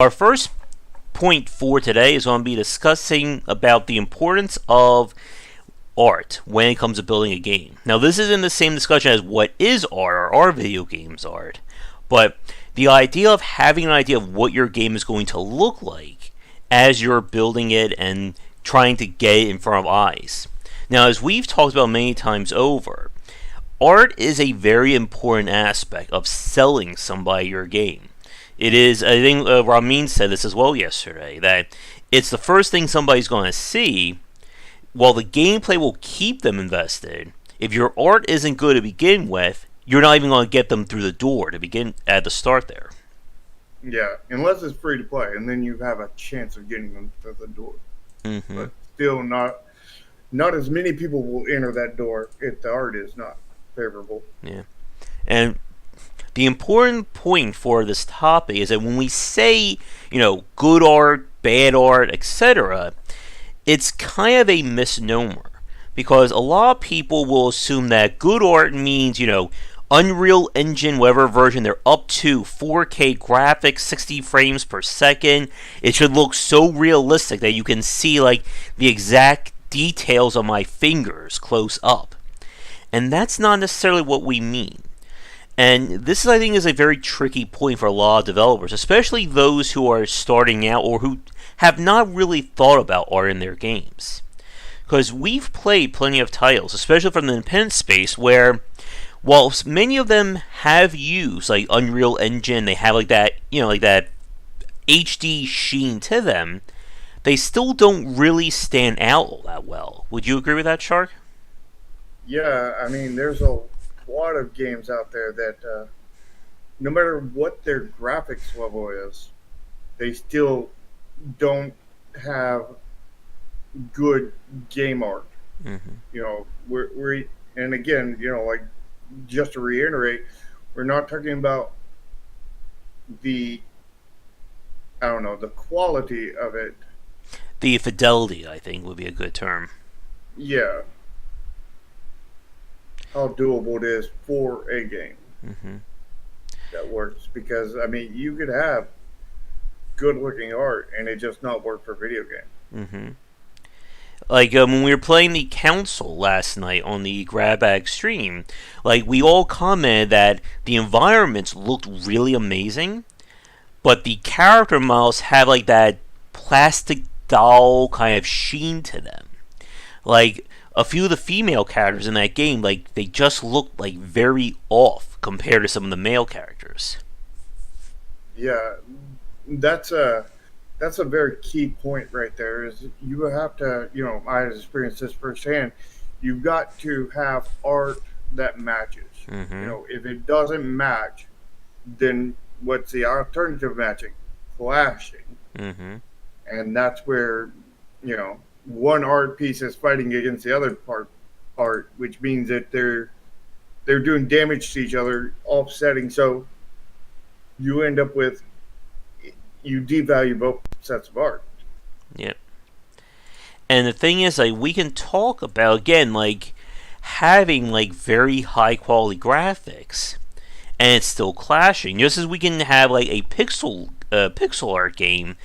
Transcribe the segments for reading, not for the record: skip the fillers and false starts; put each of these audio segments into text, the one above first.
Our first point for today is going to be discussing about the importance of art when it comes to building a game. Now, this isn't the same discussion as what is art or are video games art, but the idea of having an idea of what your game is going to look like as you're building it and trying to get it in front of eyes. Now, as we've talked about many times over, art is a very important aspect of selling somebody your game. It is, I think Ramin said this as well yesterday, that it's the first thing somebody's going to see. While the gameplay will keep them invested, if your art isn't good to begin with, you're not even going to get them through the door to begin at the start there. Yeah, unless it's free to play, and then you have a chance of getting them through the door. Mm-hmm. But still, not as many people will enter that door if the art is not favorable. Yeah. And the important point for this topic is that when we say, good art, bad art, etc., it's kind of a misnomer. Because a lot of people will assume that good art means, Unreal Engine, whatever version they're up to, 4K graphics, 60 frames per second. It should look so realistic that you can see, the exact details of my fingers close up. And that's not necessarily what we mean. And this, I think, is a very tricky point for a lot of developers, especially those who are starting out or who have not really thought about art in their games. Because we've played plenty of titles, especially from the independent space, where while many of them have used Unreal Engine, they have that HD sheen to them, they still don't really stand out all that well. Would you agree with that, Shark? Yeah, I mean, there's a lot of games out there that no matter what their graphics level is, they still don't have good game art. Mm-hmm. We're and again, just to reiterate, we're not talking about the I don't know the quality of it. The fidelity, I think, would be a good term. Yeah, how doable it is for a game Mm-hmm. that works because I mean you could have good looking art and it just not work for video game. Mm-hmm. When we were playing the console last night on the Grab Bag stream, we all commented that the environments looked really amazing, but the character models have that plastic doll kind of sheen to them. A few of the female characters in that game, they just look very off compared to some of the male characters. Yeah, that's a very key point right there. Is you have to I experienced this firsthand. You've got to have art that matches. Mm-hmm. If it doesn't match, then what's the alternative matching? Clashing, Mm-hmm. and that's where one art piece is fighting against the other part art, which means that they're doing damage to each other, offsetting. So you end up with you devalue both sets of art. Yep. And the thing is, we can talk about again, having very high quality graphics, and it's still clashing. Just as we can have a pixel art game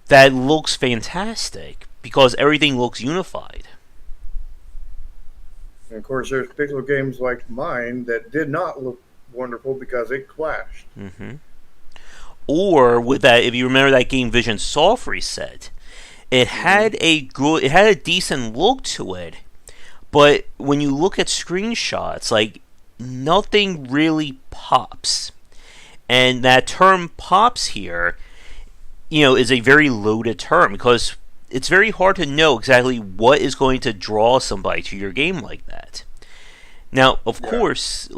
that looks fantastic because everything looks unified. And of course, there's pixel games like mine that did not look wonderful because it clashed. Mm-hmm. Or with that, if you remember that game Vision Soft Reset, Mm-hmm. it had a decent look to it, but when you look at screenshots, nothing really pops. And that term pops here, is a very loaded term because it's very hard to know exactly what is going to draw somebody to your game like that. Now, of Yeah, course,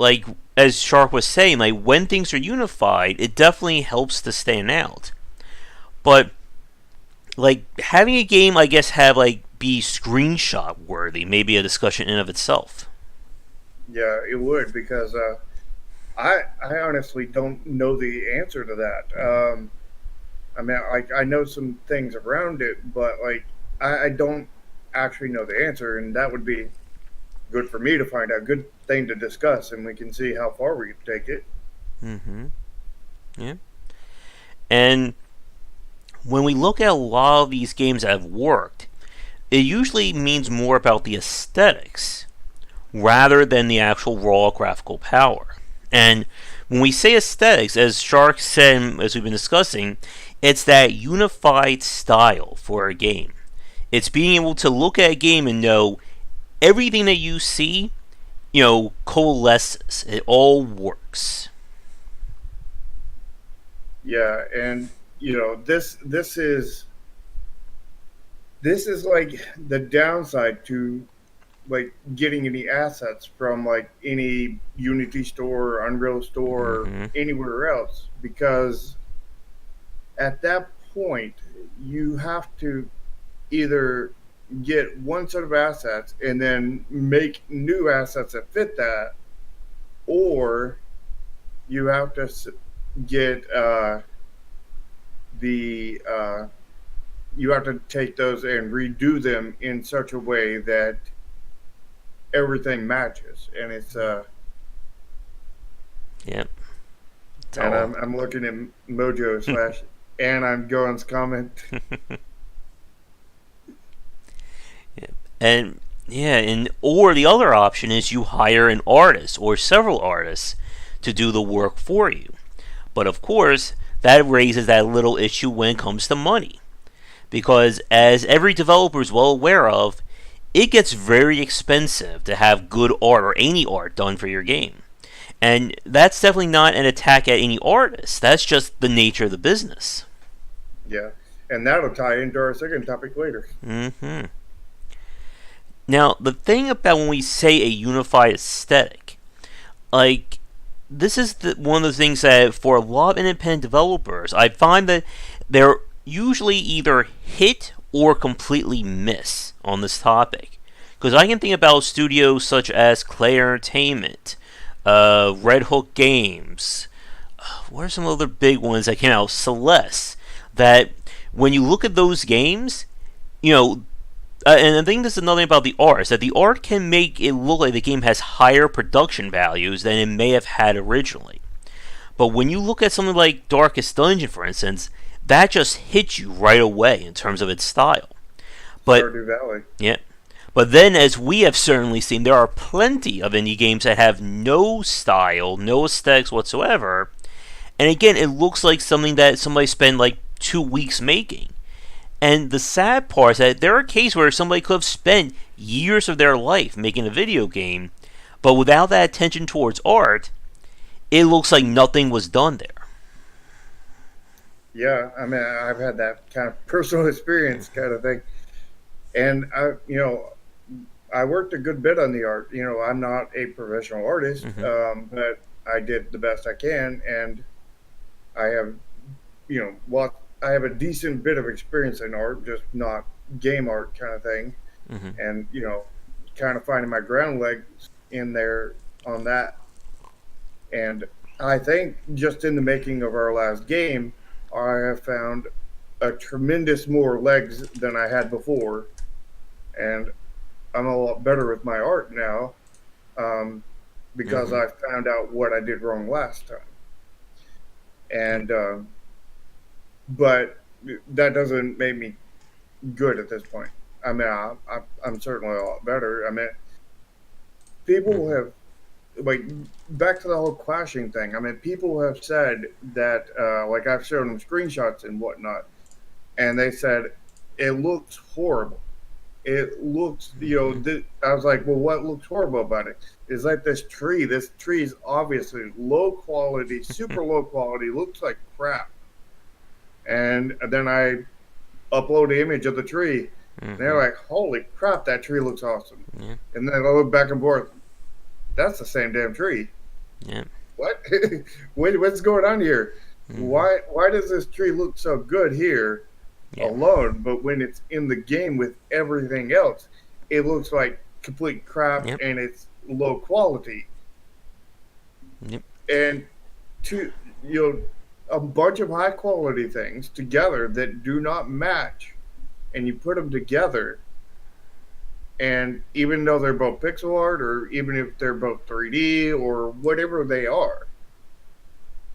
as Shark was saying, when things are unified, it definitely helps to stand out. But having a game, I guess, have be screenshot worthy, maybe a discussion in of itself. yeah, it would because I honestly don't know the answer to that. I mean, I know some things around it, but I don't actually know the answer, and that would be good for me to find out. Good thing to discuss, and we can see how far we can take it. Mm-hmm. Yeah. And when we look at a lot of these games that have worked, it usually means more about the aesthetics rather than the actual raw graphical power. And when we say aesthetics, as Shark said, as we've been discussing, it's that unified style for a game. It's being able to look at a game and know everything that you see, coalesces. It all works. Yeah, and this is like the downside to like getting any assets from like any Unity store, Unreal store, Mm-hmm. anywhere else, because at that point you have to either get one set of assets and then make new assets that fit that, or you have to get the you have to take those and redo them in such a way that everything matches, and it's Yep. It's and all. I'm looking at Mojo slash and I'm going's comment. And yeah, and or the other option is you hire an artist or several artists to do the work for you. But of course, that raises that little issue when it comes to money. Because as every developer is well aware of, it gets very expensive to have good art or any art done for your game. And that's definitely not an attack at any artist. That's just the nature of the business. Yeah, and that'll tie into our second topic later. Mm-hmm. Now, the thing about when we say a unified aesthetic, like, this is one of the things that for a lot of independent developers, I find that they're usually either hit or completely miss on this topic. Because I can think about studios such as Clay Entertainment, Red Hook Games, what are some other big ones that came out? Celeste. That when you look at those games, you know, and I think this is another thing about the art, is that the art can make it look like the game has higher production values than it may have had originally. But when you look at something like Darkest Dungeon, for instance, that just hits you right away in terms of its style. But Stardew Valley. yeah, but then as we have certainly seen, there are plenty of indie games that have no style, no aesthetics whatsoever, and again, it looks like something that somebody spent like 2 weeks making. And the sad part is that there are cases where somebody could have spent years of their life making a video game, but without that attention towards art, it looks like nothing was done there. Yeah, I mean, I've had that kind of personal experience kind of thing, and I worked a good bit on the art. I'm not a professional artist, Mm-hmm. but I did the best I can, and I have, what I have a decent bit of experience in art, just not game art kind of thing, Mm-hmm. and kind of finding my ground legs in there on that. And I think just in the making of our last game, I have found a tremendous more legs than I had before, and I'm a lot better with my art now, um, because Mm-hmm. I found out what I did wrong last time. Yep. And but that doesn't make me good at this point. I mean, I'm certainly a lot better. I mean, people Mm-hmm. have like back to the whole clashing thing. I mean, people have said that like I've shown them screenshots and whatnot, and they said it looks horrible. It looks, Mm-hmm. I was like, well, what looks horrible about it? It's like this tree. This tree is obviously low quality, super low quality, looks like crap. And then I upload the image of the tree, and they're Mm-hmm. like, holy crap, that tree looks awesome. Yeah. And then I look back and forth, that's the same damn tree. Yeah. What? What's going on here? Mm-hmm. Why does this tree look so good here Yeah. alone, but when it's in the game with everything else, it looks like complete crap Yep. and it's low quality. Yep. And to you know a bunch of high quality things together that do not match, and you put them together, and even though they're both pixel art or even if they're both 3D or whatever they are,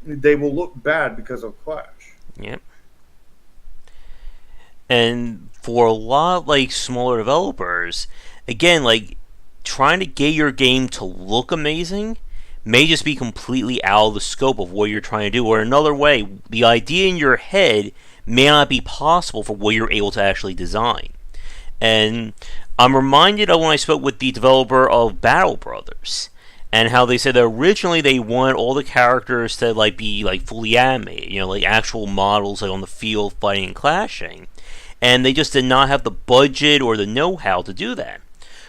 they will look bad because of clash. Yep. And for a lot of like smaller developers, again, like trying to get your game to look amazing may just be completely out of the scope of what you're trying to do. Or another way, the idea in your head may not be possible for what you're able to actually design. And I'm reminded of when I spoke with the developer of Battle Brothers, and how they said that originally they wanted all the characters to like be like fully animated, like actual models like on the field fighting and clashing, and they just did not have the budget or the know-how to do that.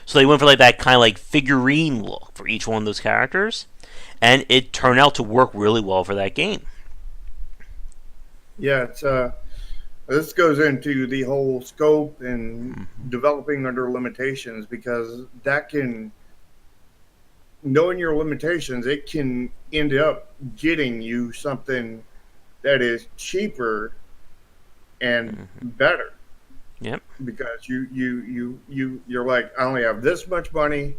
So they went for like that kind of like figurine look for each one of those characters, and it turned out to work really well for that game. Yeah, it's this goes into the whole scope and Mm-hmm. developing under limitations, because that can, knowing your limitations, it can end up getting you something that is cheaper and Mm-hmm. better, Yep. because you're like, I only have this much money,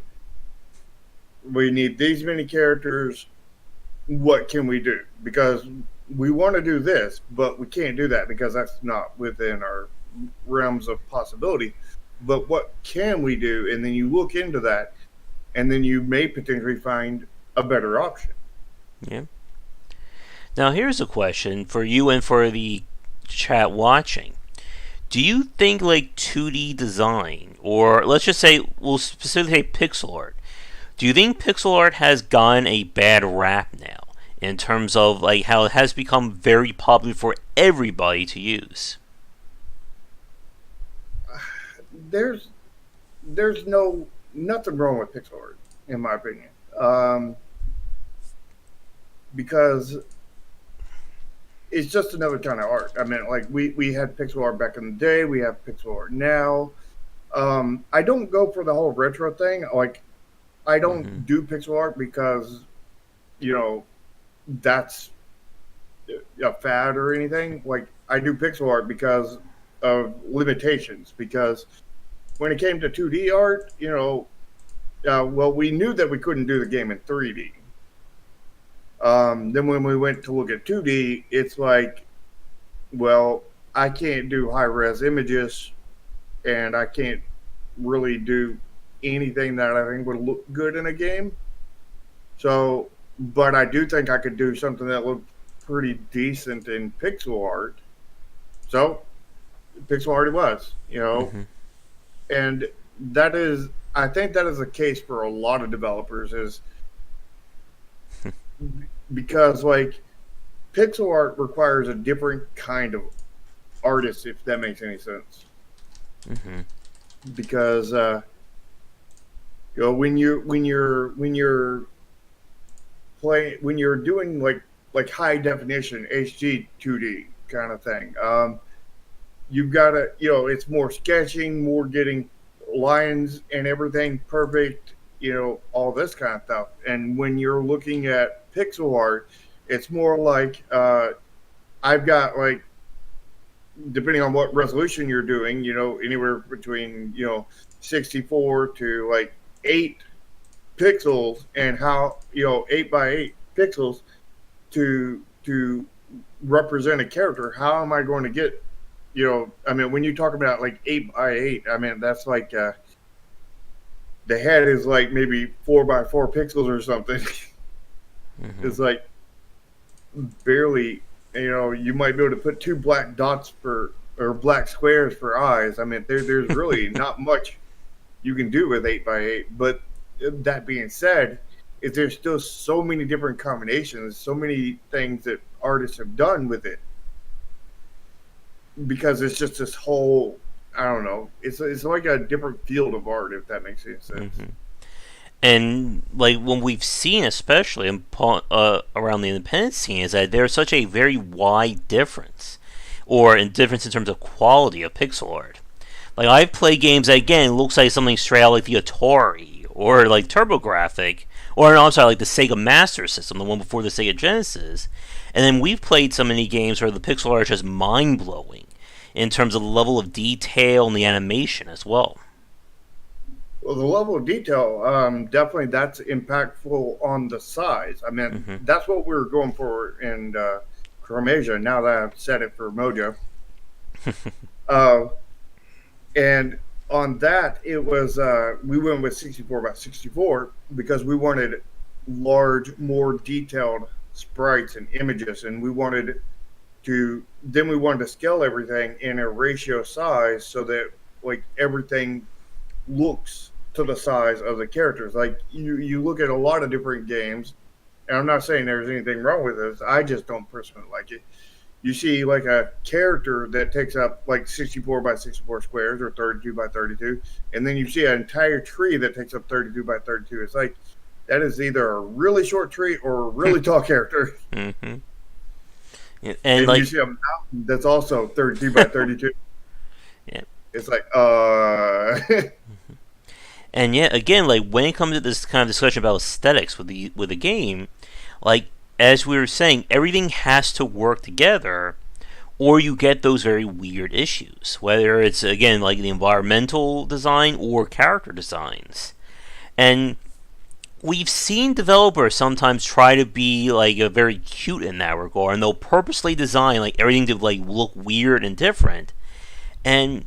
we need these many characters, what can we do? Because we want to do this, but we can't do that because that's not within our realms of possibility. But what can we do? And then you look into that, and then you may potentially find a better option. Yep. Now here's a question for you and for the chat watching. Do you think like 2D design, or let's just say, we'll specifically say pixel art, do you think pixel art has gotten a bad rap now in terms of like how it has become very popular for everybody to use? There's there's no nothing wrong with pixel art, in my opinion, um, because it's just another kind of art. I mean, like we had pixel art back in the day, we have pixel art now. I don't go for the whole retro thing. Like, I Mm-hmm. don't do pixel art because you know that's a fad or anything. Like, I do pixel art because of limitations. Because when it came to 2D art, well, we knew that we couldn't do the game in 3D. Then when we went to look at 2D, it's like, well, I can't do high res images, and I can't really do anything that I think would look good in a game. So, but I do think I could do something that looked pretty decent in pixel art. So, pixel art it was. Mm-hmm. And that is, I think that is the case for a lot of developers, is because like pixel art requires a different kind of artist, if that makes any sense. Mm-hmm. Because when you're playing, when you're doing like high definition HD 2D kind of thing, you've got to, it's more sketching, more getting lines and everything perfect, all this kind of stuff. And when you're looking at pixel art, it's more like, I've got like, depending on what resolution you're doing, anywhere between 64 to like 8 pixels, and how 8 by 8 pixels to represent a character. How am I going to get, I mean, when you talk about like 8 by 8, I mean, that's like, the head is like maybe 4 by 4 pixels or something. Mm-hmm. It's like barely, you might be able to put two black dots for, or black squares for eyes. I mean, there's really not much you can do with 8 by 8. But that being said, is there's still so many different combinations, so many things that artists have done with it, because it's just this whole, I don't know. It's like a different field of art, if that makes any sense. Mm-hmm. And like when we've seen, especially around the independent scene, is that there's such a very wide difference, or in difference in terms of quality of pixel art. Like I've played games that again looks like something straight out like the Atari or like TurboGrafx, or no, I'm sorry, like the Sega Master System, the one before the Sega Genesis. And then we've played so many games where the pixel art is just mind blowing in terms of the level of detail and the animation as well. Well, the level of detail, definitely that's impactful on the size. I mean, Mm-hmm. that's what we were going for in Chromasia. Now that I've said it for Mojo, Uh, and on that, it was we went with 64 by 64 because we wanted large, more detailed sprites and images, and we wanted to scale everything in a ratio size so that like everything looks to the size of the characters. Like you look at a lot of different games, and I'm not saying there's anything wrong with this. I just don't personally like it. You see like a character that takes up like 64 by 64 squares or 32 by 32, and then you see an entire tree that takes up 32 by 32. It's like that is either a really short tree or a really tall character. Mm-hmm. And And like, you see a mountain that's also 32 by 32. yeah. It's like, And yet again, like when it comes to this kind of discussion about aesthetics with the game, like as we were saying, everything has to work together, or you get those very weird issues. Whether it's again like the environmental design or character designs, and we've seen developers sometimes try to be like a very cute in that regard, and they'll purposely design like everything to like look weird and different. And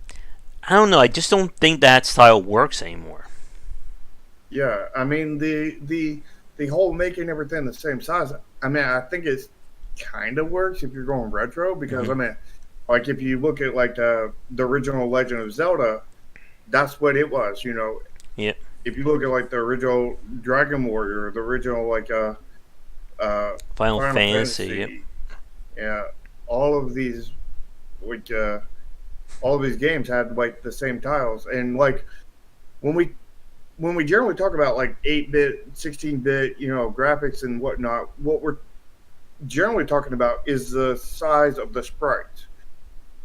I don't know, I just don't think that style works anymore. yeah. I mean, the whole making everything the same size. I mean, I think it's kind of works if you're going retro because Mm-hmm. I mean, like if you look at like the original Legend of Zelda, that's what it was. You know, Yeah. if you look at like the original Dragon Warrior, the original like Final Final Fantasy. Yep. Fantasy, yeah, all of these like all of these games had like the same tiles, and like when we when we generally talk about like 8-bit, 16-bit, you know, graphics and whatnot, what we're generally talking about is the size of the sprites.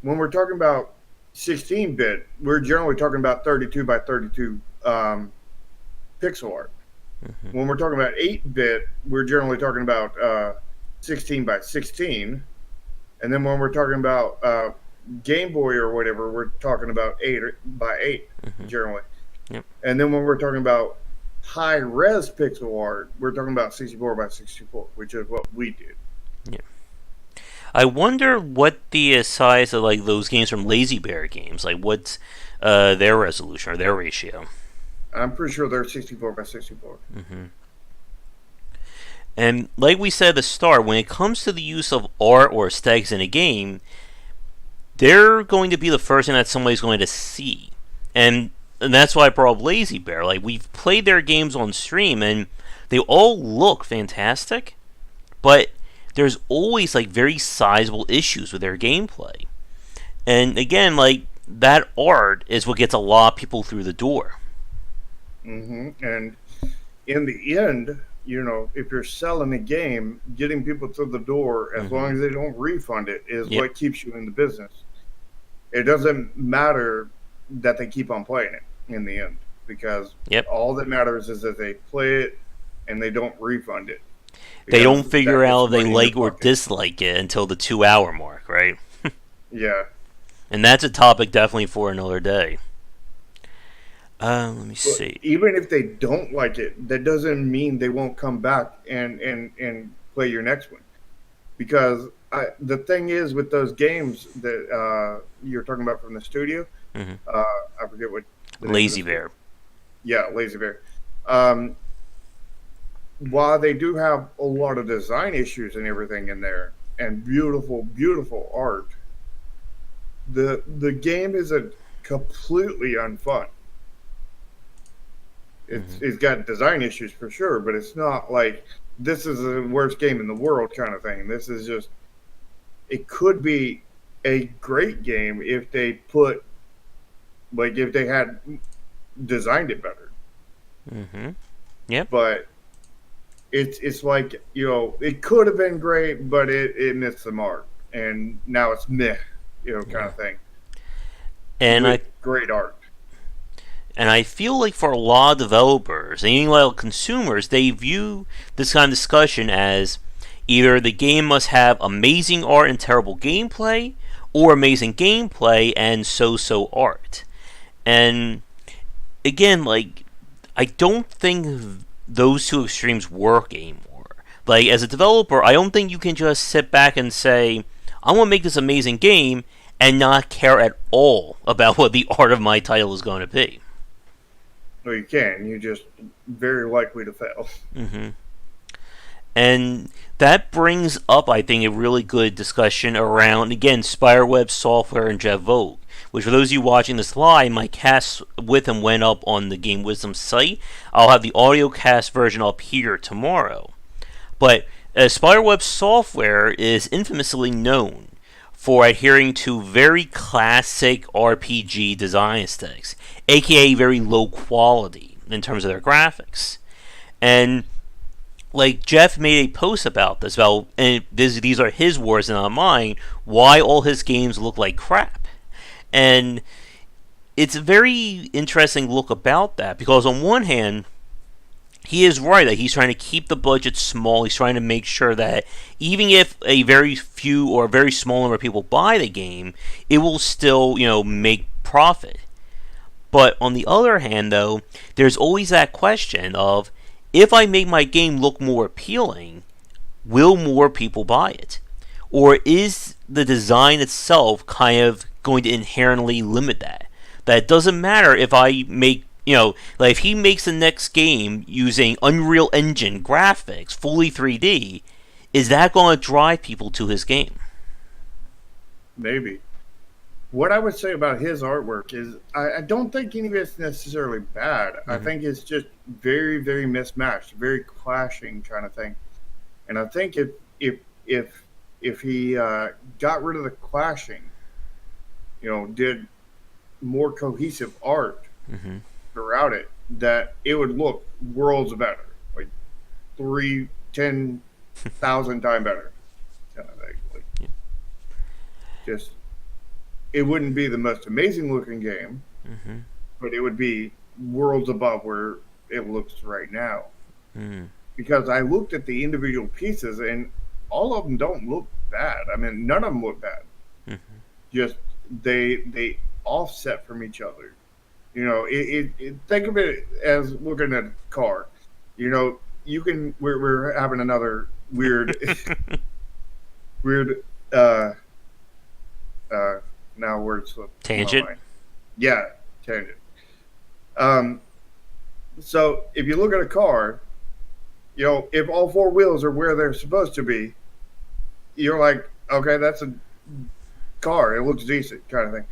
When we're talking about 16-bit, we're generally talking about 32 by 32 pixel art. Mm-hmm. When we're talking about 8-bit, we're generally talking about 16 by 16. And then when we're talking about Game Boy or whatever, we're talking about 8 by 8 Mm-hmm. generally. Yep. And then when we're talking about high res pixel art, we're talking about 64 by 64, which is what we did. Yep. I wonder what the size of like those games from Lazy Bear games, like what's their resolution or their ratio. I'm pretty sure they're 64 by 64. Mm-hmm. And like we said at the start, when it comes to the use of art or aesthetics in a game, they're going to be the first thing that somebody's going to see. And that's why I brought up Lazy Bear. Like we've played their games on stream and they all look fantastic, but there's always like very sizable issues with their gameplay. And again, like that art is what gets a lot of people through the door. And in the end, you know, if you're selling a game, getting people through the door, as Mm-hmm. long as they don't refund it, is Yep. what keeps you in the business. It doesn't matter that they keep on playing it in the end, because Yep. all that matters is that they play it and they don't refund it. They don't Because figure that out puts if they money in like your or pocket. dislike it until the 2 hour mark, right? Yeah. And that's a topic definitely for another day. Let me But see. even if they don't like it, that doesn't mean they won't come back and play your next one. Because the thing is with those games that you're talking about from the studio, Mm-hmm. I forget what the name of Lazy the Bear. Yeah, Lazy Bear. Um, while they do have a lot of design issues and everything in there, and beautiful, beautiful art, the game isn't completely unfun. Mm-hmm. It's got design issues for sure, but it's not like this is the worst game in the world kind of thing. This is just it could be a great game if they put like if they had designed it better. Mm-hmm. Yep. But it's like, you know, it could have been great, but it missed the mark, and now it's meh, you know, kind Yeah. of thing. And With great art. I feel like for a lot of developers and even a lot of consumers, they view this kind of discussion as either the game must have amazing art and terrible gameplay, or amazing gameplay and so-so art. And again, like I don't think those two extremes work anymore. Like as a developer, I don't think you can just sit back and say, "I want to make this amazing game," and not care at all about what the art of my title is going to be. Well, you can. You're just very likely to fail. Mm-hmm. And that brings up, I think, a really good discussion around, again, Spireweb Software and Jeff Vogue. Which, for those of you watching this live, my cast with him went up on the Game Wisdom site. I'll have the audio cast version up here tomorrow. But Spireweb Software is infamously known for adhering to very classic RPG design aesthetics, aka very low quality in terms of their graphics. And like Jeff made a post about this, about, and these are his words and not mine, why all his games look like crap. And it's a very interesting look about that, because on one hand, he is right that he's trying to keep the budget small. He's trying to make sure that even if a very few or a very small number of people buy the game, it will still, make profit. But on the other hand, though, there's always that question of, if I make my game look more appealing, will more people buy it? Or is the design itself kind of going to inherently limit that? That it doesn't matter if I make, like if he makes the next game using Unreal Engine graphics, fully 3D, is that going to drive people to his game? Maybe. What I would say about his artwork is I don't think any of it's necessarily bad. I think it's just very, very mismatched, very clashing kind of thing. And I think if he got rid of the clashing, did more cohesive art throughout it, that it would look worlds better, like 10,000 times better, kind of thing. Like, just, it wouldn't be the most amazing looking game, but it would be worlds above where it looks right now. Because I looked at the individual pieces, and all of them don't look bad. I mean, none of them look bad. Just they offset from each other. Think of it as looking at a car. You can. We're having another weird, weird. Now words slip Tangent. Yeah, tangent. So if you look at a car, if all four wheels are where they're supposed to be, you're like, okay, that's a car. It looks decent, kind of thing.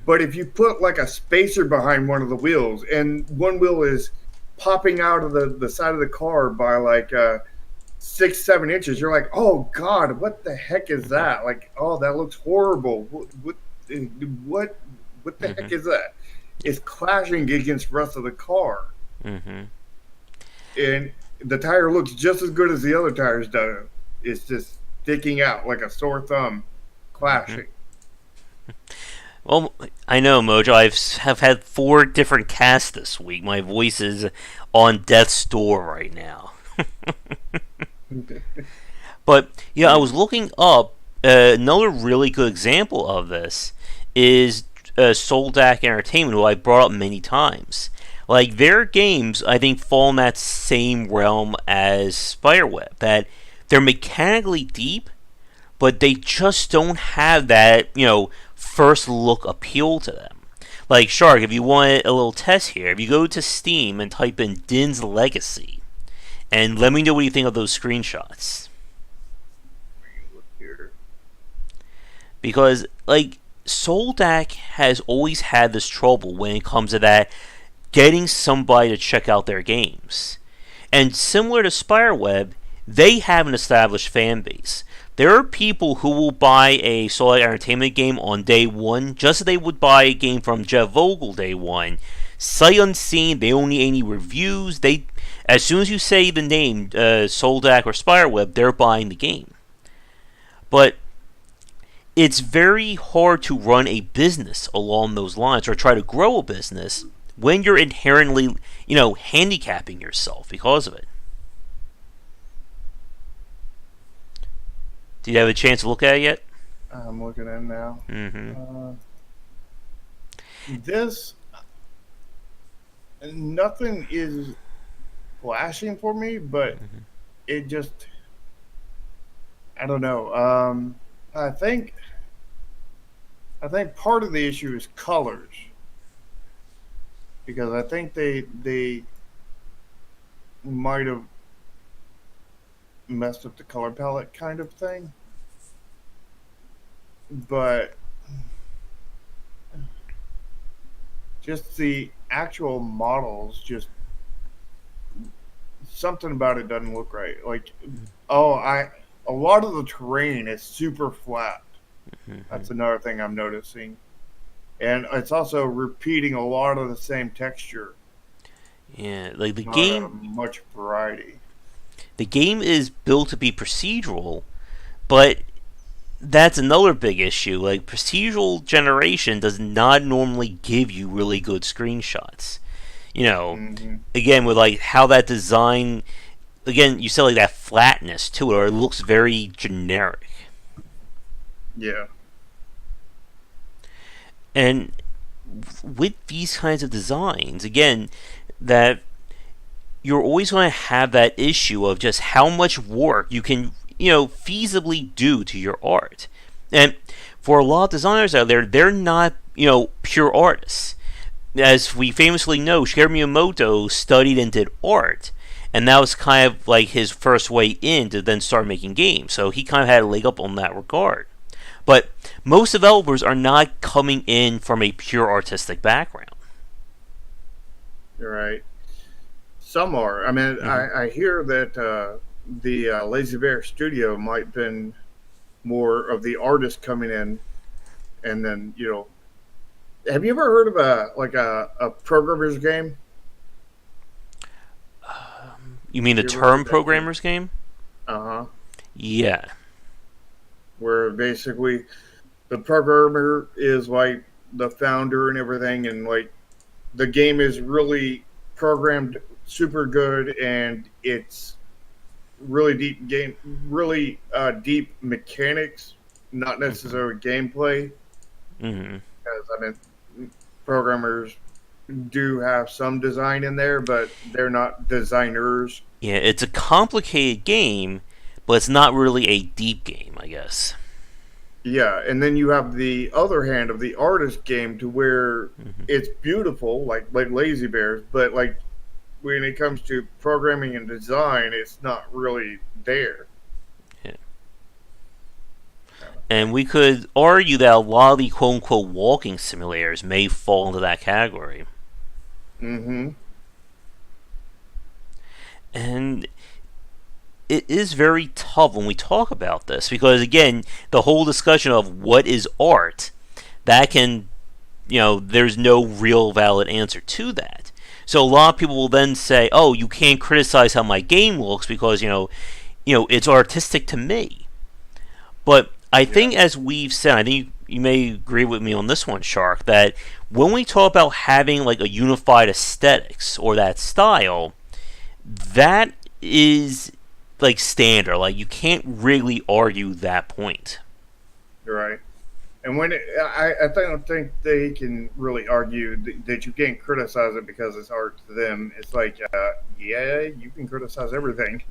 But if you put like a spacer behind one of the wheels, and one wheel is popping out of the side of the car by like 6-7 inches, you're like, oh God, what the heck is that? Like, oh, that looks horrible. What the heck is that? It's clashing against the rest of the car. And the tire looks just as good as the other tires do. It's just sticking out like a sore thumb, clashing. Well, I know, Mojo. Have had 4 different casts this week. My voice is on death's door right now. But I was looking up another really good example of this is Soldak Entertainment, who I brought up many times. Like, their games, I think, fall in that same realm as Spireweb. That they're mechanically deep, but they just don't have that, first look appeal to them. Like, Shark, if you want a little test here, if you go to Steam and type in Din's Legacy, and let me know what you think of those screenshots. Because, like, Soldak has always had this trouble when it comes to that, getting somebody to check out their games. And similar to Spireweb, they have an established fan base. There are people who will buy a Solid Entertainment game on day one, just as they would buy a game from Jeff Vogel day one. Sight unseen, they don't need any reviews. As soon as you say the name Soldak or Spireweb, they're buying the game. But it's very hard to run a business along those lines, or try to grow a business, when you're inherently, handicapping yourself because of it. Do you have a chance to look at it yet? I'm looking at it now. This, nothing is flashing for me, but it just, I don't know. I think I think part of the issue is colors because I think they might have messed up the color palette kind of thing. But just the actual models, just something about it doesn't look right. Like, oh, a lot of the terrain is super flat. Mm-hmm. That's another thing I'm noticing, and it's also repeating a lot of the same texture. Yeah, like Not much variety. the game is built to be procedural, but that's another big issue. Like procedural generation does not normally give you really good screenshots. You know, Hmm. again with like how that design, again you said like that flatness to it, or it looks very generic. Yeah. And with these kinds of designs, again, that you're always going to have that issue of just how much work you can, feasibly do to your art. And for a lot of designers out there, they're not, pure artists. As we famously know, Shigeru Miyamoto studied and did art, and that was kind of like his first way in to then start making games. So he kind of had a leg up on that regard. But most developers are not coming in from a pure artistic background. You're right. Some are. I mean, Mm-hmm. I hear that the Lazy Bear Studio might have been more of the artist coming in, and then have you ever heard of a programmer's game? You mean the You ever heard term that term? programmer's game? Uh huh. Yeah. Where basically the programmer is like the founder and everything, and like the game is really programmed super good, and it's really deep game, really deep mechanics, not Mm-hmm. necessarily gameplay. Mm-hmm. Because I mean, programmers do have some design in there, but they're not designers. Yeah, it's a complicated game, but it's not really a deep game, I guess. Yeah, and then you have the other hand of the artist game to where Mm-hmm. it's beautiful, like Lazy Bears, but like when it comes to programming and design, it's not really there, Yeah. kind of And thing. we could argue that a lot of the quote unquote walking simulators may fall into that category. Mm-hmm. And it is very tough when we talk about this because, again, the whole discussion of what is art, that can, there's no real valid answer to that. So a lot of people will then say, "Oh, you can't criticize how my game looks because it's artistic to me." But I Yeah. think, as we've said, I think you may agree with me on this one, Shark, that when we talk about having like a unified aesthetics or that style, that is like standard. Like you can't really argue that point. You're right. And I don't think they can really argue that you can't criticize it because it's art to them. It's like, yeah, you can criticize everything.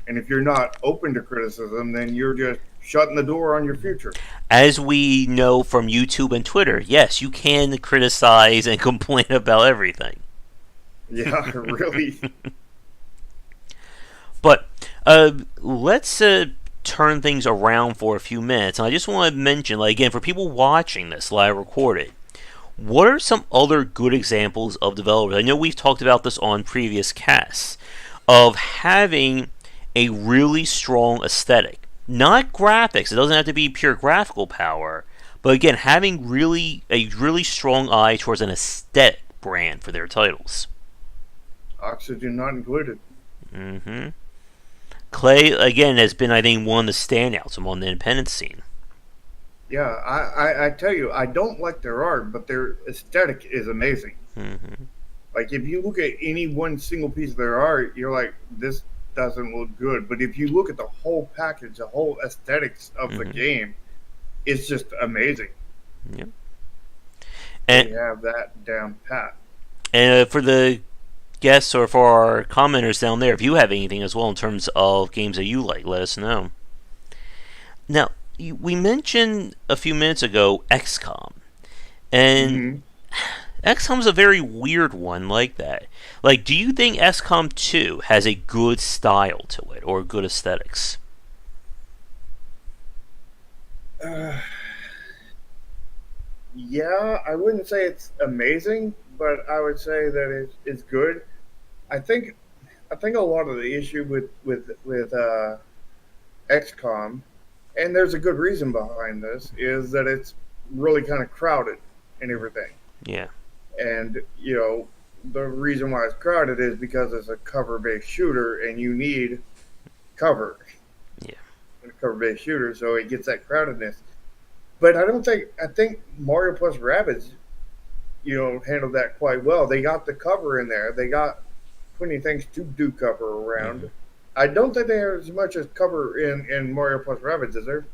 And if you're not open to criticism, then you're just shutting the door on your future. As we know from YouTube and Twitter, yes, you can criticize and complain about everything. Yeah, really. But let's turn things around for a few minutes. And I just want to mention, like, again, for people watching this live recorded, what are some other good examples of developers? I know we've talked about this on previous casts of having a really strong aesthetic, not graphics. It doesn't have to be pure graphical power, but again, having a really strong eye towards an aesthetic brand for their titles. Oxygen not included. Mm-hmm. Clay again has been, I think, one of the standouts among the independent scene. Yeah, I tell you, I don't like their art, but their aesthetic is amazing. Mm-hmm. Like, if you look at any one single piece of their art, you're like, this doesn't look good. But if you look at the whole package, the whole aesthetics of the Mm-hmm. game, it's just amazing. Yep. They And have that down pat. for the guests or for our commenters down there, if you have anything as well in terms of games that you like, let us know. Now, we mentioned a few minutes ago XCOM, and Hmm. XCOM's a very weird one like that. Like, do you think XCOM 2 has a good style to it or good aesthetics? Uh, yeah, I wouldn't say it's amazing, but I would say that it's good. I think I think a lot of the issue with XCOM, and there's a good reason behind this, is that it's really kind of crowded and everything. Yeah, And the reason why it's crowded is because it's a cover-based shooter, and you need cover yeah. in a cover-based shooter, so it gets that crowdedness. But I think Mario plus Rabbids, handled that quite well. They got the cover in there. They got plenty of things to do cover Mm-hmm. around. I don't think they have as much as cover in Mario plus Rabbids, is there?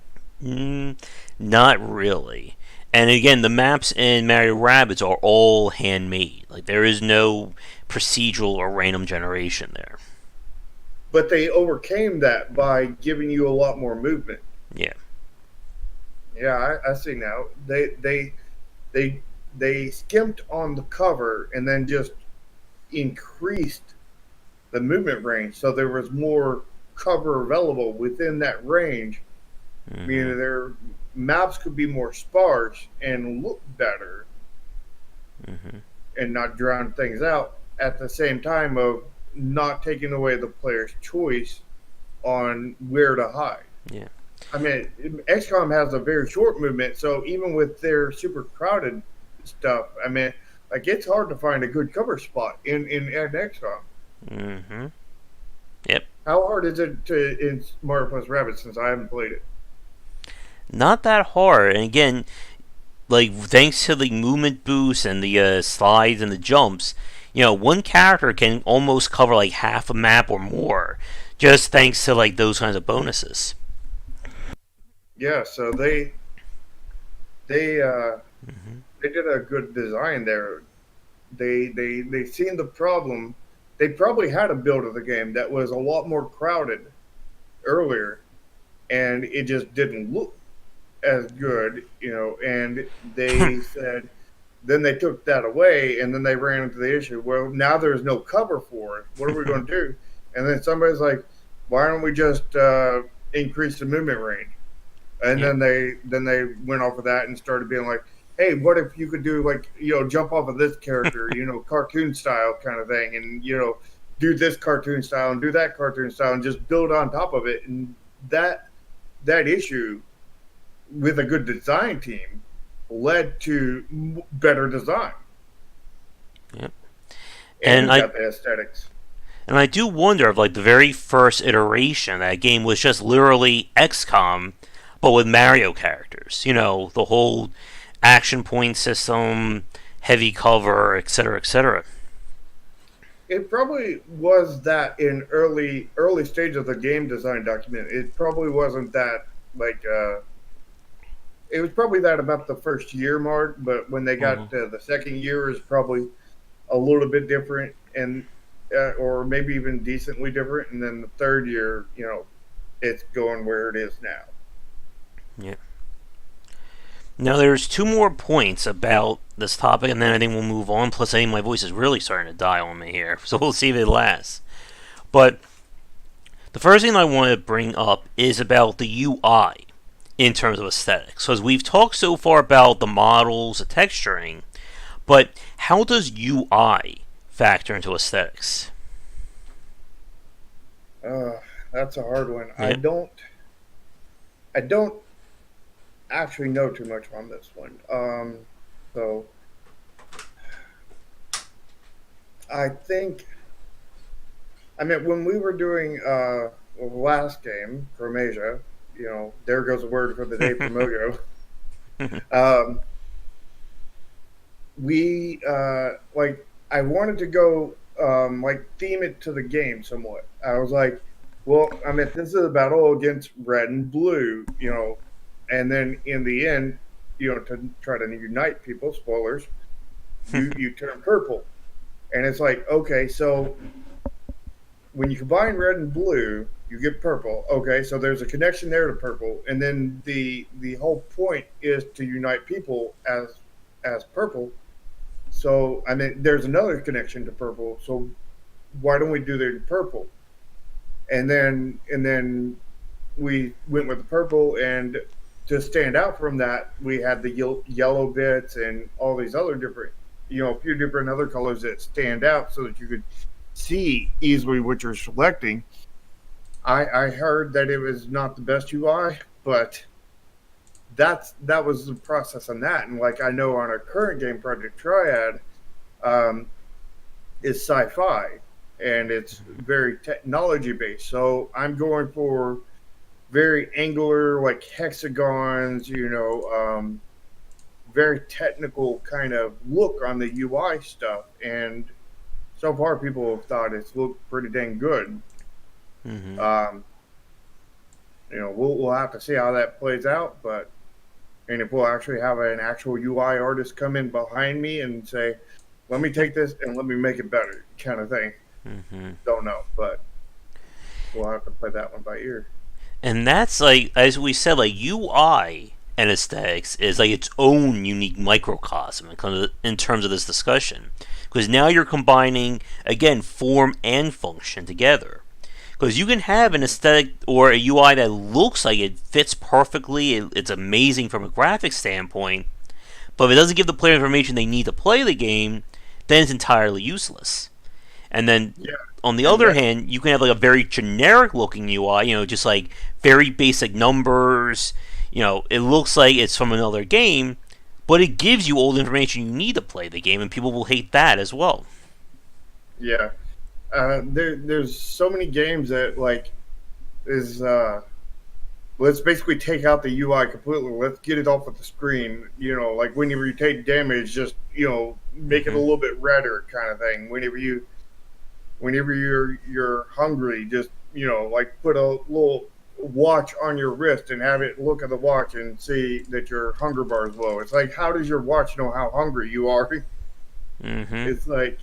Mm, not really. And again, the maps in Mario Rabbids are all handmade. Like, there is no procedural or random generation there. But they overcame that by giving you a lot more movement. Yeah. Yeah, I see now. They they skimped on the cover and then just increased the movement range, so there was more cover available within that range, Mm-hmm. meaning their maps could be more sparse and look better Mm-hmm. and not drown things out at the same time of not taking away the player's choice on where to hide. Yeah. I mean, XCOM has a very short movement, so even with their super crowded stuff, I mean, like it's hard to find a good cover spot in XCOM. Mm-hmm. Yep. How hard is it to in Mario plus Rabbids since I haven't played it? Not that hard. And again, like, thanks to the movement boost and the slides and the jumps, one character can almost cover like half a map or more, just thanks to like those kinds of bonuses. Yeah, so they Mm-hmm. they did a good design there. They seen the problem. They probably had a build of the game that was a lot more crowded earlier, and it just didn't look as good, And they said, then they took that away, and then they ran into the issue. Well, now there's no cover for it. What are we going to do? And then somebody's like, why don't we just increase the movement range? And Yep. then they went off of that and started being like, hey, what if you could do like jump off of this character, cartoon style kind of thing, and do this cartoon style and do that cartoon style and just build on top of it. And that issue with a good design team led to better design, Yep. and And you I got the aesthetics. and I do wonder if like the very first iteration that game was just literally XCOM, but with Mario characters. The whole action point system, heavy cover, etc., etc. It probably was that in early stage of the game design document. It probably wasn't that like it was probably that about the first year mark, but when they Mm-hmm. got to the second year is probably a little bit different, and or maybe even decently different, and then the third year, it's going where it is now. Yeah. Now there's two more points about this topic, and then I think we'll move on. Plus, I think my voice is really starting to die on me here, so we'll see if it lasts. But the first thing I want to bring up is about the UI in terms of aesthetics. Because we've talked so far about the models, the texturing, but how does UI factor into aesthetics? Uh, that's a hard one. I Yeah. don't I don't actually know too much on this one. So I think I mean when we were doing the last game, Chromasia, there goes a word for the day, Promojo. Um, we like I wanted to go like theme it to the game somewhat. I was like, well, I mean, this is a battle against red and blue, and then in the end, to try to unite people, spoilers, you turn purple, and it's like, okay, so when you combine red and blue, you get purple. Okay, so there's a connection there to purple, and then the whole point is to unite people as purple. So I mean, there's another connection to purple. So why don't we do the purple? And then we went with the purple, and to stand out from that, we had the yellow bits and all these other different, a few different other colors that stand out so that you could see easily what you're selecting. I heard that it was not the best UI, but that was the process on that. And like I know on our current game, Project Triad, um, is sci-fi, and it's very technology based. So I'm going for very angular, like hexagons, very technical kind of look on the UI stuff. And so far, people have thought it's looked pretty dang good. Mm-hmm. Um, we'll have to see how that plays out, but and if we'll actually have an actual UI artist come in behind me and say, "Let me take this and let me make it better," kind of thing. Mm-hmm. Don't know, but we'll have to play that one by ear. And that's like, as we said, like UI and aesthetics is like its own unique microcosm in terms of this discussion, because now you're combining again form and function together. Because you can have an aesthetic or a UI that looks like it fits perfectly, it's amazing from a graphic standpoint, but if it doesn't give the player information they need to play the game, then it's entirely useless. And then Yeah, on the and other that hand, you can have like a very generic looking UI, just like very basic numbers. It looks like it's from another game, but it gives you all the information you need to play the game, and people will hate that as well. yeah. There's so many games that like is let's basically take out the UI completely. Let's get it off of the screen. Like whenever you take damage, just make it a Mm-hmm. little bit redder, kind of thing. Whenever you're hungry, just like put a little watch on your wrist and have it look at the watch and see that your hunger bar is low. It's like, how does your watch know how hungry you are? Mm-hmm. It's like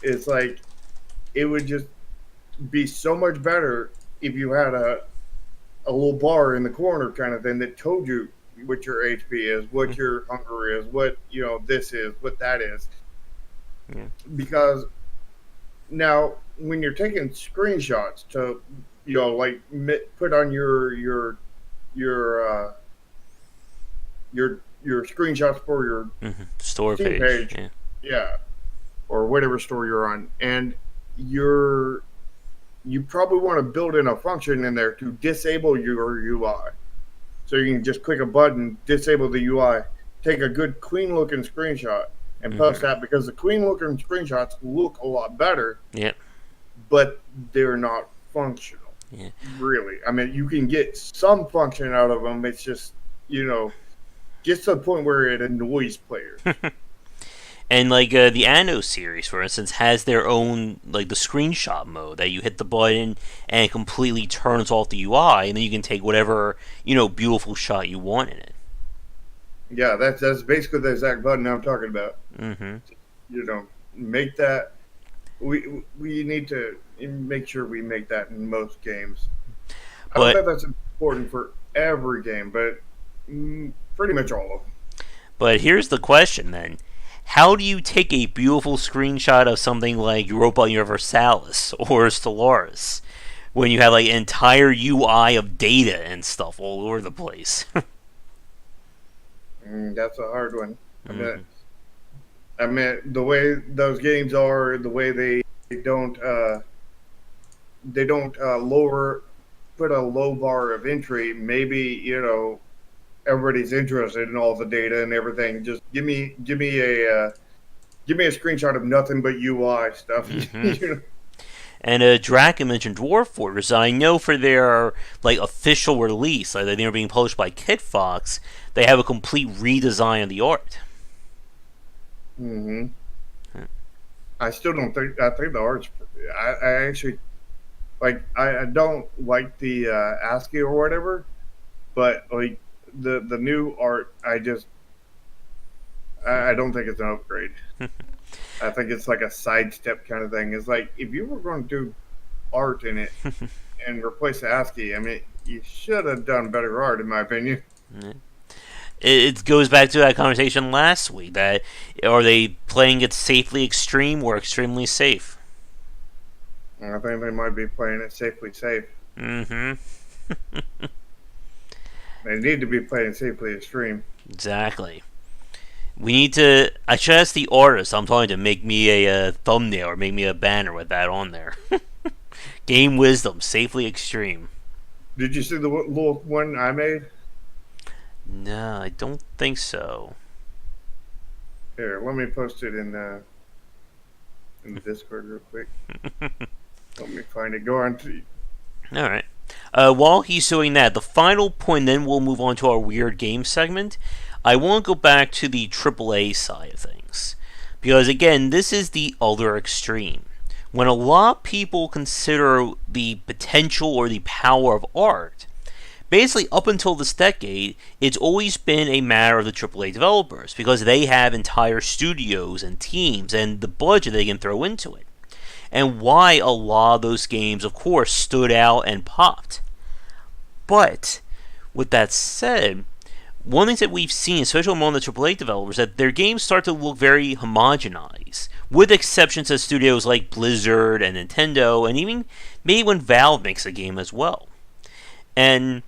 it's like it would just be so much better if you had a little bar in the corner kind of thing that told you what your HP is, what your hunger is, what this is, what that is. Yeah. Because now when you're taking screenshots to like put on your your screenshots for your Mm-hmm. Store Steam page. page, Yeah. yeah, or whatever store you're on, and you're you probably want to build in a function in there to disable your UI. So you can just click a button, disable the UI, take a good clean looking screenshot, and post Mm-hmm. that, because the clean looking screenshots look a lot better, Yeah. but they're not functional. Yeah. Really, I mean, you can get some function out of them. It's just gets to the point where it annoys players. And like the Anno series, for instance, has their own like the screenshot mode that you hit the button and it completely turns off the UI, and then you can take whatever beautiful shot you want in it. Yeah, that's basically the exact button I'm talking about. Mm-hmm. Make that. We need to make sure we make that in most games. I don't But think that's important for every game, but pretty much all of them. but here's the question then: how do you take a beautiful screenshot of something like Europa Universalis or Stellaris when you have like an entire UI of data and stuff all over the place? That's a hard one. I Mm-hmm. mean, the way those games are, the way don't they don't lower put a low bar of entry. Maybe everybody's interested in all the data and everything. Just give me a screenshot of nothing but UI stuff. Mm-hmm. And Draken mentioned Dwarf Fortress. I know for their like official release, like they were being published by Kitfox, they have a complete redesign of the art. hmm I still don't think. I think the art's. I actually like. I don't like the ASCII or whatever, but like the new art, I don't think it's an upgrade. I think it's like a sidestep kind of thing. It's like if you were going to do art in it and replace the ASCII. I mean, you should have done better art, in my opinion. It goes back to that conversation last week. That are they playing it safely extreme or extremely safe? I think they might be playing it safely safe. Mm-hmm. They need to be playing safely extreme. Exactly. We need to. I should ask the artist I'm talking to make me a thumbnail or make me a banner with that on there. Game wisdom, safely extreme. Did you see the little one I made? No, I don't think so. Here, let me post it in the Discord real quick. Let me find it. Go on to. All right. While he's doing that, the final point, then we'll move on to our weird game segment. I want to go back to the AAA side of things. Because, again, this is the other extreme. When a lot of people consider the potential or the power of art, basically up until this decade, it's always been a matter of the AAA developers. Because they have entire studios and teams and the budget they can throw into it. And why a lot of those games, of course, stood out and popped. But, with that said, one of the things that we've seen, especially among the AAA developers, that their games start to look very homogenized, with exceptions to studios like Blizzard and Nintendo, and even maybe when Valve makes a game as well. And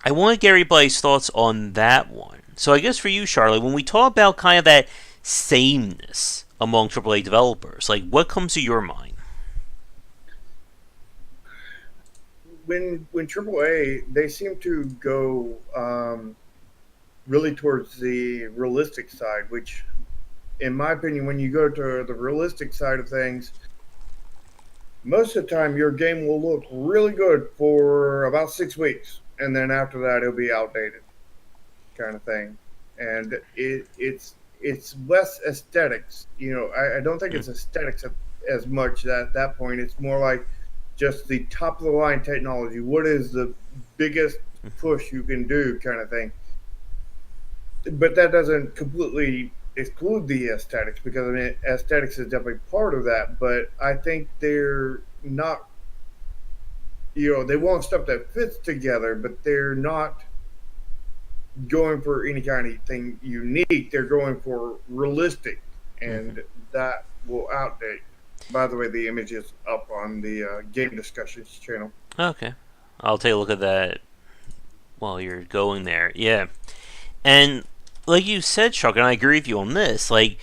I want to get everybody's thoughts on that one. So I guess for you, Charlotte, when we talk about kind of that sameness among AAA developers, like what comes to your mind? When AAA, they seem to go really towards the realistic side, which, in my opinion, when you go to the realistic side of things, most of the time your game will look really good for about 6 weeks, and then after that it'll be outdated, kind of thing. And it's less aesthetics. I don't think it's aesthetics as much at that point. It's more like just the top of the line technology. What is the biggest push you can do, kind of thing. But that doesn't completely exclude the aesthetics, because I mean aesthetics is definitely part of that. But I think they're not. They want stuff that fits together, but they're not going for any kind of thing unique. They're going for realistic, and that will outdate. By the way, the image is up on the game discussions channel. Okay. I'll take a look at that while you're going there. Yeah. And like you said, Chuck, and I agree with you on this, like,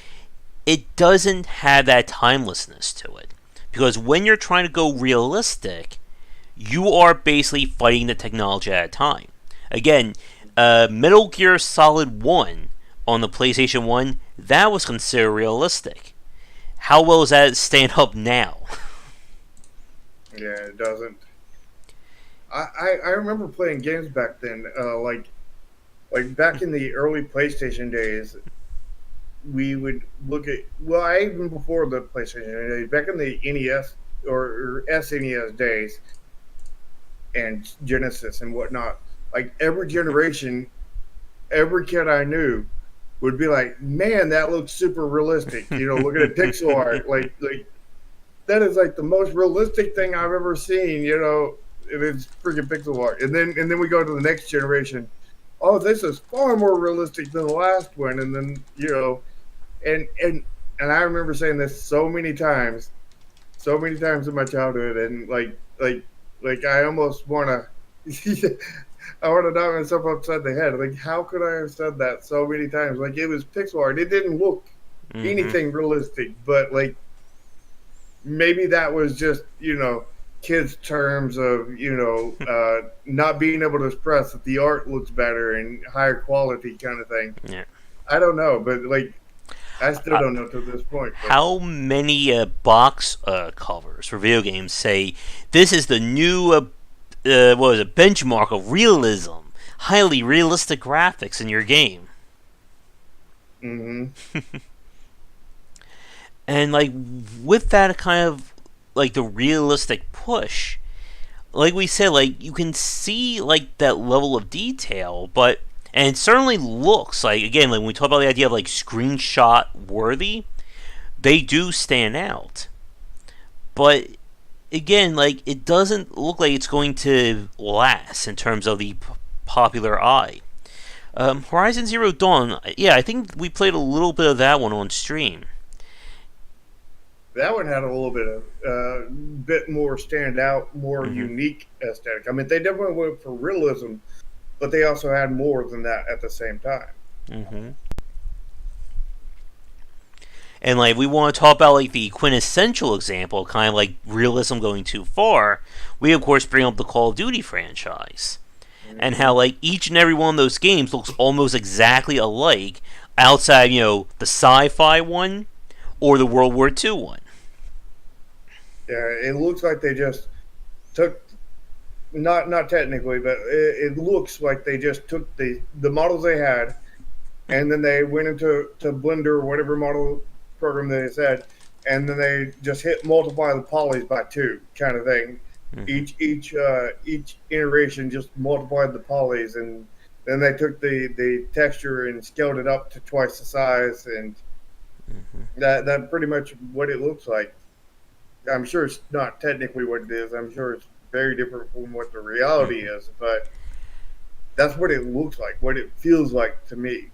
it doesn't have that timelessness to it. Because when you're trying to go realistic, you are basically fighting the technology at a time. Again, Metal Gear Solid 1 on the PlayStation 1, that was considered realistic. How well does that stand up now? Yeah, it doesn't. I remember playing games back then, like back in the early PlayStation days. We would look at, well, even before the PlayStation days, back in the NES or SNES days and Genesis and whatnot. Like every generation, every kid I knew would be like, "Man, that looks super realistic." Look at the pixel art, like that is like the most realistic thing I've ever seen. It's freaking pixel art. And then we go to the next generation. Oh, this is far more realistic than the last one. And then and I remember saying this so many times in my childhood, and like I almost want to. I want to knock myself upside the head. Like, how could I have said that so many times? Like, it was pixel art. It didn't look anything realistic, but like maybe that was just kids' terms of not being able to express that the art looks better and higher quality, kind of thing. Yeah. I don't know, but like I still don't know to this point. But. How many box covers for video games say this is the new benchmark of realism, highly realistic graphics in your game? Mm-hmm. And like with that kind of like the realistic push, like we said, like you can see like that level of detail, and it certainly looks like, again, like when we talk about the idea of like screenshot worthy, they do stand out. But again, like it doesn't look like it's going to last in terms of the popular eye. Horizon Zero Dawn, yeah, I think we played a little bit of that one on stream. That one had a little bit of bit more standout, more Mm-hmm. unique aesthetic. I mean, they definitely went for realism, but they also had more than that at the same time. Mm-hmm. And like, we want to talk about like the quintessential example, kind of like realism going too far. We of course bring up the Call of Duty franchise, and how Hmm. like each and every one of those games looks almost exactly alike, outside the sci-fi one or the World War II one. Yeah, it looks like they just took not technically, but it looks like they just took the models they had, and then they went into Blender or whatever model program they said, and then they just hit multiply the polys by two kind of thing. Mm-hmm. Each iteration just multiplied the polys, and then they took the texture and scaled it up to twice the size, and Mm-hmm. that pretty much what it looks like. I'm sure it's not technically what it is. I'm sure it's very different from what the reality Mm-hmm. is, but that's what it looks like, what it feels like to me,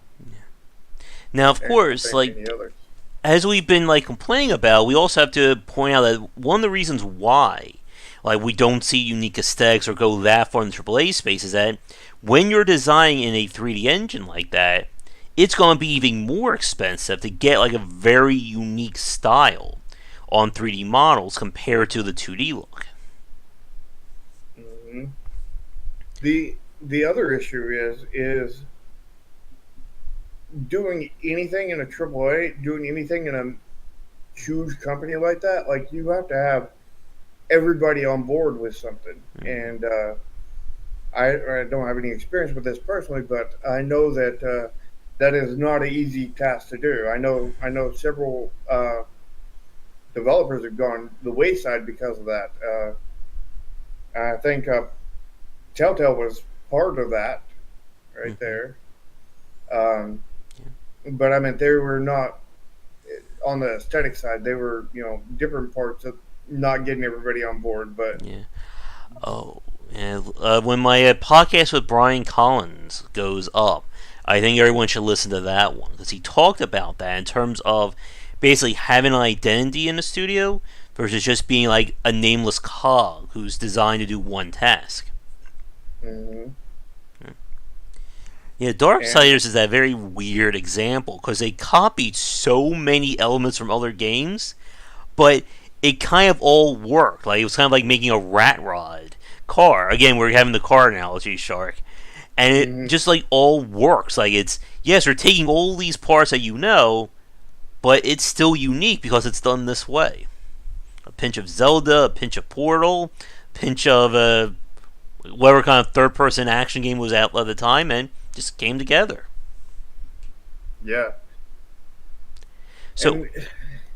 Now, of and I course, think like many others. as we've been like complaining about, we also have to point out that one of the reasons why like we don't see unique aesthetics or go that far in the AAA space is that when you're designing in a 3D engine like that, it's going to be even more expensive to get like a very unique style on 3D models compared to the 2D look. Hmm. The other issue is doing anything in a AAA, doing anything in a huge company like that. Like you have to have everybody on board with something, Mm-hmm. and I don't have any experience with this personally, but I know that that is not an easy task to do. I know several developers have gone the wayside because of that. I think Telltale was part of that right Mm-hmm. there. Um, Yeah. but I mean, they were not on the aesthetic side. They were, different parts of not getting everybody on board. But Yeah. Oh, and when my podcast with Brian Collins goes up, I think everyone should listen to that one because he talked about that in terms of basically having an identity in the studio versus just being like a nameless cog who's designed to do one task. mm-hmm. Yeah, and Darksiders is that very weird example because they copied so many elements from other games, but it kind of all worked. Like it was kind of like making a rat rod car. Again, we're having the car analogy, Shark, and it mm-hmm. just like all works. Like it's yes, we're taking all these parts that but it's still unique because it's done this way. A pinch of Zelda, a pinch of Portal, a pinch of whatever kind of third-person action game was out at the time, and just came together. Yeah, So, and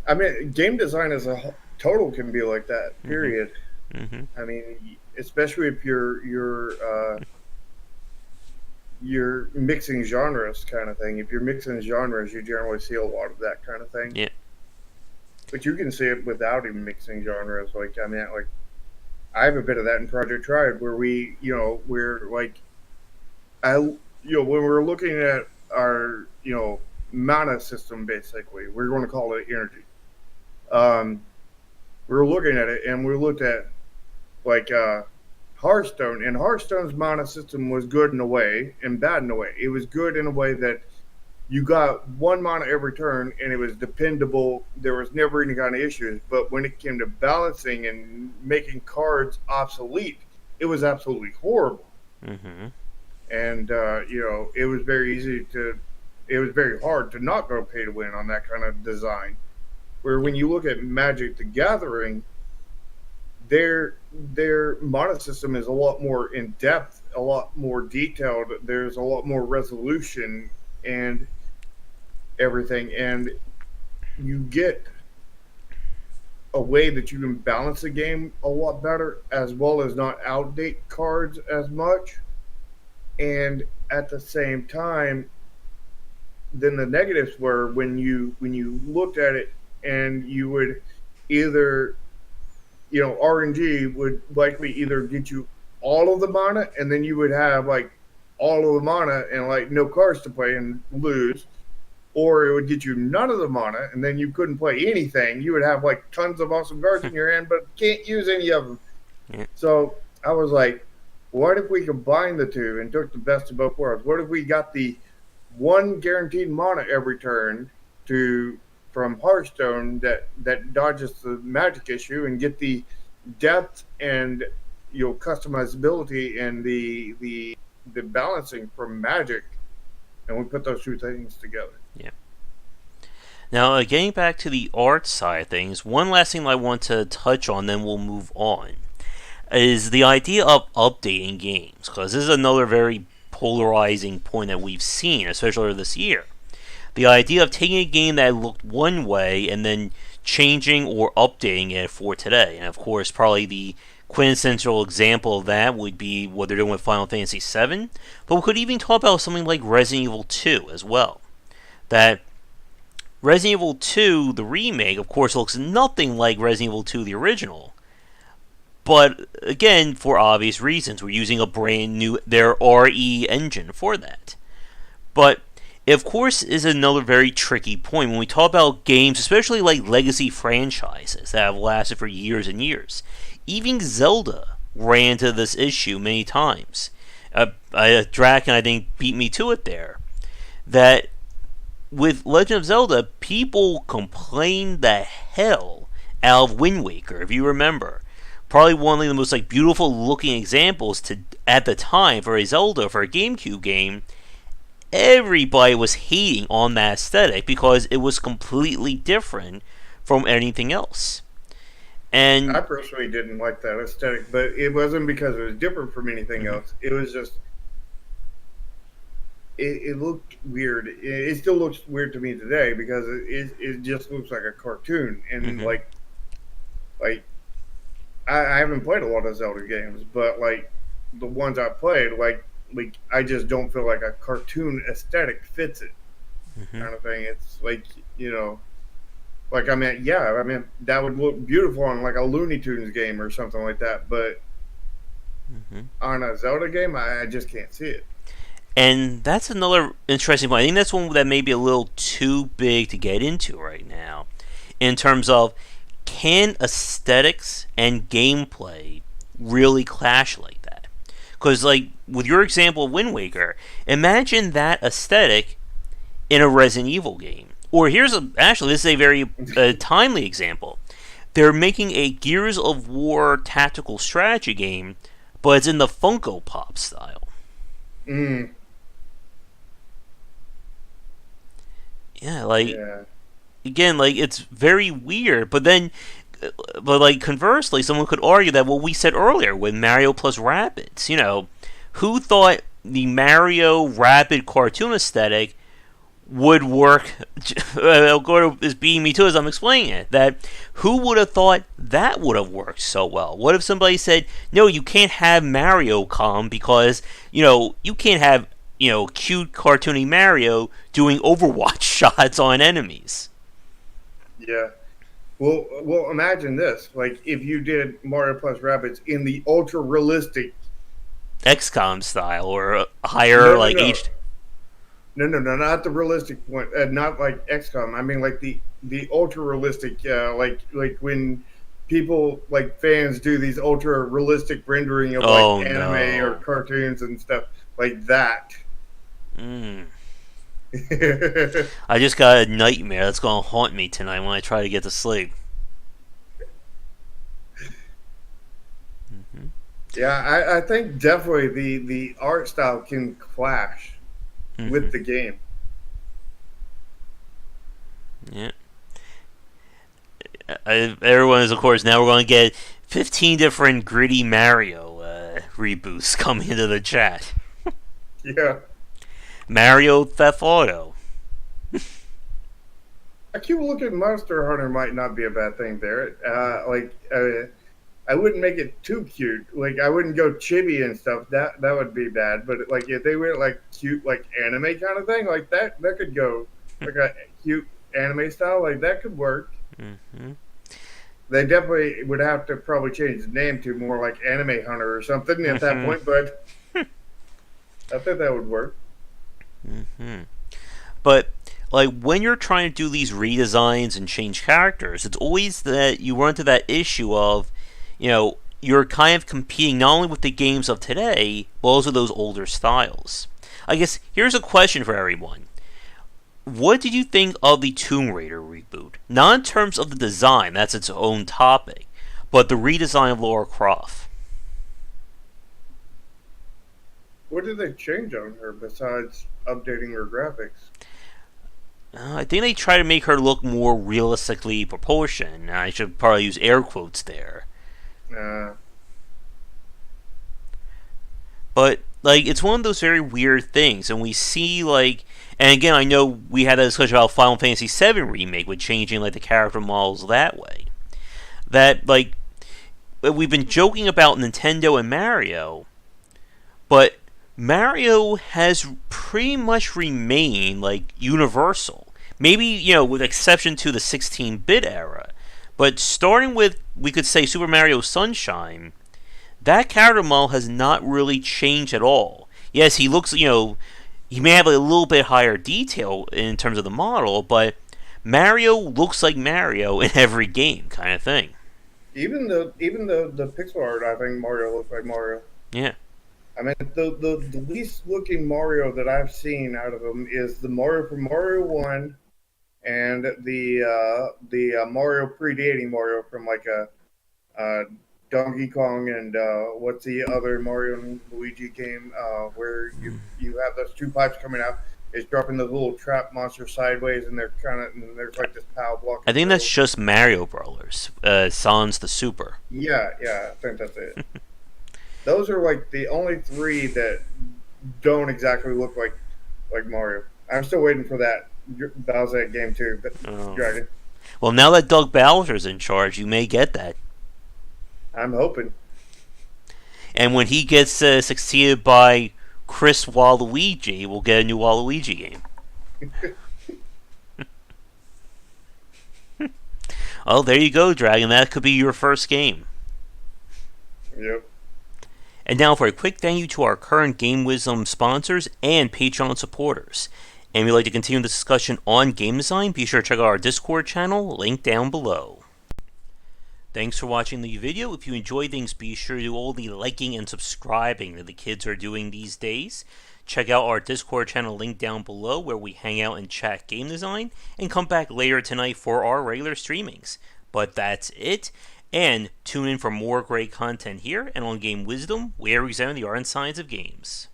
I mean, game design as a total can be like that. mm-hmm, Period. mm-hmm, I mean, especially if you're mixing genres kind of thing. If you're mixing genres, you generally see a lot of that kind of thing. yeah, But you can see it without even mixing genres. Like I mean, like I have a bit of that in Project Triad, where we're like when we're looking at our mana system, basically, we're going to call it energy. Um, we were looking at it, and we looked at like Hearthstone, and Hearthstone's mana system was good in a way and bad in a way. It was good in a way that you got one mana every turn, and it was dependable. There was never any kind of issues. But when it came to balancing and making cards obsolete, it was absolutely horrible. mm-hmm, And it was very easy to. It was very hard to not go pay to win on that kind of design. Where when you look at Magic the Gathering, their mana system is a lot more in depth, a lot more detailed. There's a lot more resolution and everything, and you get a way that you can balance the game a lot better, as well as not outdate cards as much. And at the same time, then the negatives were when you looked at it and you would either RNG would likely either get you all of the mana, and then you would have like all of the mana and like no cards to play and lose, or it would get you none of the mana, and then you couldn't play anything. You would have like tons of awesome cards in your hand, but can't use any of them. Yeah. So I was like, what if we combined the two and took the best of both worlds? What if we got the one guaranteed mana every turn to from Hearthstone that dodges the magic issue, and get the depth and customizability and the balancing from magic, and we put those two things together. Yeah. Now, getting back to the art side of things, one last thing I want to touch on, then we'll move on, is the idea of updating games, because this is another very polarizing point that we've seen, especially this year. The idea of taking a game that looked one way and then changing or updating it for today. And of course, probably the quintessential example of that would be what they're doing with Final Fantasy VII, but we could even talk about something like Resident Evil 2 as well. That Resident Evil 2, the remake, of course, looks nothing like Resident Evil 2, the original. But again, for obvious reasons, we're using a brand new, their RE engine for that. But it, of course, is another very tricky point when we talk about games, especially like legacy franchises that have lasted for years and years. Even Zelda ran into this issue many times. Draken, I think, beat me to it there. That with Legend of Zelda, people complained the hell out of Wind Waker, if you remember. Probably one of the most beautiful looking examples at the time for a Zelda, for a GameCube game. Everybody was hating on that aesthetic because it was completely different from anything else. And I personally didn't like that aesthetic, but it wasn't because it was different from anything else. It was just it looked weird. It still looks weird to me today because it just looks like a cartoon. And like I haven't played a lot of Zelda games, but like the ones I played, like I just don't feel like a cartoon aesthetic fits it, kind of thing. It's like like I mean that would look beautiful on like a Looney Tunes game or something like that, but on a Zelda game, I just can't see it. And that's another interesting point. I think that's one that may be a little too big to get into right now, in terms of, can aesthetics and gameplay really clash like that? Because, like, with your example of Wind Waker, imagine that aesthetic in a Resident Evil game. Or actually, this is a very timely example. They're making a Gears of War tactical strategy game, but it's in the Funko Pop style. Yeah, again, it's very weird. But conversely, someone could argue that what we said earlier with Mario plus Rabbids, who thought the Mario Rabbid cartoon aesthetic would work? Gordo is beating me to as I'm explaining it. That who would have thought that would have worked so well? What if somebody said, no, you can't have Mario come because you can't have cute cartoony Mario doing Overwatch shots on enemies. Yeah. Well, imagine this. Like, if you did Mario plus Rabbids in the ultra realistic XCOM style or higher aged. No, not the realistic one. Not like XCOM. I mean, like the ultra realistic. Like when people fans do these ultra realistic rendering of anime or cartoons and stuff like that. I just got a nightmare that's going to haunt me tonight when I try to get to sleep. Yeah, I think definitely the art style can clash with the game. Yeah. Everyone is, of course, now we're going to get 15 different gritty Mario reboots coming into the chat. Yeah. Mario Theft Auto. A cute looking Monster Hunter might not be a bad thing there. I wouldn't make it too cute. Like, I wouldn't go chibi and stuff. That would be bad. But if they went cute anime kind of thing, that could go like a cute anime style. That could work. They definitely would have to probably change the name to more like Anime Hunter or something at that Mm-hmm. point, but I think that would work. Mm-hmm. But like when you're trying to do these redesigns and change characters, it's always that you run into that issue of, you're kind of competing not only with the games of today, but also those older styles. I guess here's a question for everyone. What did you think of the Tomb Raider reboot? Not in terms of the design, that's its own topic, but the redesign of Lara Croft. What did they change on her besides updating her graphics? I think they try to make her look more realistically proportioned. I should probably use air quotes there. Uh, But like it's one of those very weird things, and we see like, and again, I know we had a discussion about Final Fantasy VII remake with changing like the character models that way. That like we've been joking about Nintendo and Mario, but Mario has pretty much remained like universal. Maybe with exception to the 16-bit era, but starting with we could say Super Mario Sunshine, that character model has not really changed at all. Yes, he looks, he may have a little bit higher detail in terms of the model, but Mario looks like Mario in every game, kind of thing. even the pixel art, I think Mario looks like Mario. Yeah. I mean, the least looking Mario that I've seen out of them is the Mario from Mario One and the Mario predating Mario from like a Donkey Kong and what's the other Mario and Luigi game where you have those two pipes coming out. It's dropping the little trap monster sideways, and they're kind of and there's like this power block I in the think that's middle. just Mario Brawlers. Sans the Super. Yeah, yeah, I think that's it. Those are like the only three that don't exactly look like Mario. I'm still waiting for that Bowser game too, but Oh. Dragon. Well, now that Doug Bowser's in charge, you may get that. I'm hoping. And when he gets succeeded by Chris Waluigi, we'll get a new Waluigi game. Oh, there you go, Dragon. That could be your first game. Yep. And now for a quick thank you to our current Game Wisdom sponsors and Patreon supporters. And we'd like to continue the discussion on game design, be sure to check out our Discord channel, link down below. Thanks for watching the video. If you enjoy things, be sure to do all the liking and subscribing that the kids are doing these days. Check out our Discord channel link down below where we hang out and chat game design, and come back later tonight for our regular streamings. But that's it, and tune in for more great content here and on Game Wisdom, where we examine the art and science of games.